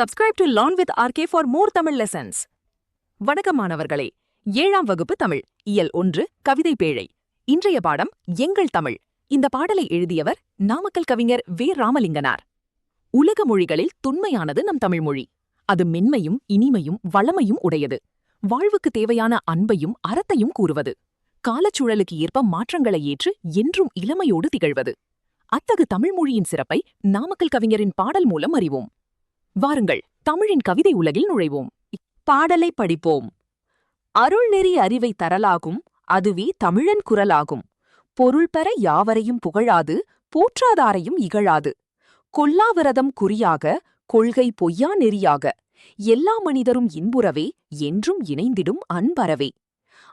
Subscribe to Learn with RK for more Tamil lessons. வணக்கம் மாணவர்களே, 7ஆம் வகுப்பு தமிழ் இயல் 1 கவிதை பேழை. இன்றைய பாடம் எங்கள் தமிழ். இந்த பாடலை எழுதியவர் நாமக்கல் கவிஞர் வே. ராமலிங்கனார். உலக மொழிகளில் தொன்மையானது நம் தமிழ் மொழி. அது மென்மையும் இனிமையும் வளமையும் உடையது. வாழ்வுக்கு தேவையான அன்பையும் அறத்தையும் கூறுவது. காலச்சூழலுக்கு ஏற்ப மாற்றங்களை ஏற்று என்றும் இளமையோடு திகழ்வது. அத்தகு தமிழ் மொழியின் சிறப்பை நாமக்கல் கவிஞரின் பாடல் மூலம் அறிவோம். வாருங்கள், தமிழின் கவிதை உலகில் நுழைவோம். பாடலை படிப்போம். அருள்நெறி அறிவை தரலாகும், அதுவே தமிழன் குரலாகும். பொருள் பெற யாவரையும் புகழாது, போற்றாதாரையும் இகழாது. கொல்லாவிரதம் குறியாக, கொள்கை பொய்யா நெறியாக. எல்லா மனிதரும் இன்புறவே, என்றும் இணைந்திடும் அன்பறவே.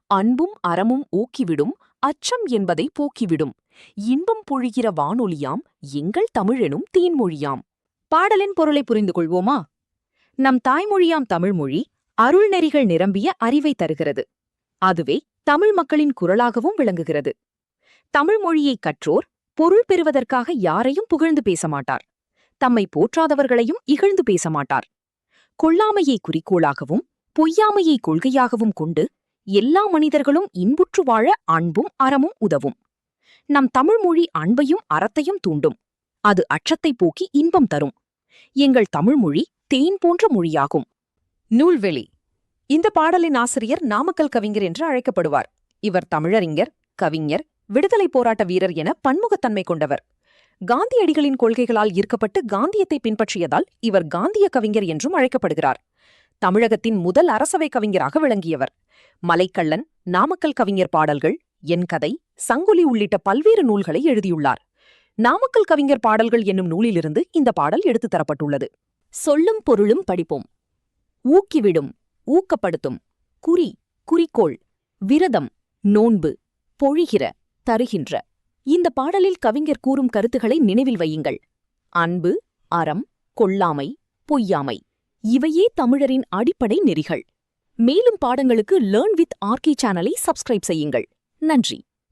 அன்பும் அறமும் ஊக்கிவிடும், அச்சம் என்பதை போக்கிவிடும். இன்பம் பொழிகிற வானொலியாம், எங்கள் தமிழெனும் தீன்மொழியாம். பாடலின் பொருளை புரிந்து கொள்வோமா? நம் தாய்மொழியாம் தமிழ்மொழி அருள்நெறிகள் நிரம்பிய அறிவை தருகிறது. அதுவே தமிழ் மக்களின் குரலாகவும் விளங்குகிறது. தமிழ் மொழியை கற்றோர் பொருள் பெறுவதற்காக யாரையும் புகழ்ந்து பேச மாட்டார். தம்மை போற்றாதவர்களையும் இகழ்ந்து பேச மாட்டார். கொல்லாமையை குறிக்கோளாகவும் பொய்யாமையை கொள்கையாகவும் கொண்டு எல்லா மனிதர்களும் இன்புற்று வாழ அன்பும் அறமும் உதவும். நம் தமிழ்மொழி அன்பையும் அறத்தையும் தூண்டும். அது அச்சத்தை போக்கி இன்பம் தரும். எங்கள் தமிழ்மொழி தேன் போன்ற மொழியாகும். நூல்வெளி. இந்த பாடலின் ஆசிரியர் நாமக்கல் கவிஞர் என்று அழைக்கப்படுவார். இவர் தமிழறிஞர், கவிஞர், விடுதலை போராட்ட வீரர் என பன்முகத்தன்மை கொண்டவர். காந்தியடிகளின் கொள்கைகளால் ஈர்க்கப்பட்டு காந்தியத்தை பின்பற்றியதால் இவர் காந்திய கவிஞர் என்றும் அழைக்கப்படுகிறார். தமிழகத்தின் முதல் அரசவை கவிஞராக விளங்கியவர். மலைக்கள்ளன், நாமக்கல் கவிஞர் பாடல்கள், என் கதை, சங்கொலி உள்ளிட்ட பல்வேறு நூல்களை எழுதியுள்ளார். நாமக்கல் கவிஞர் பாடல்கள் என்னும் நூலிலிருந்து இந்த பாடல் எடுத்துத் தரப்பட்டுள்ளது. சொல்லும் பொருளும் படிப்போம். ஊக்கிவிடும், ஊக்கப்படுத்தும். குறி, குறிக்கோள். விரதம், நோன்பு. பொழிகிற, தருகின்ற. இந்த பாடலில் கவிஞர் கூறும் கருத்துக்களை நினைவில் வையுங்கள். அன்பு, அறம், கொல்லாமை, பொய்யாமை இவையே தமிழரின் அடிப்படை நெறிகள். மேலும் பாடங்களுக்கு லேர்ன் வித் RK சேனலை சப்ஸ்கிரைப் செய்யுங்கள். நன்றி.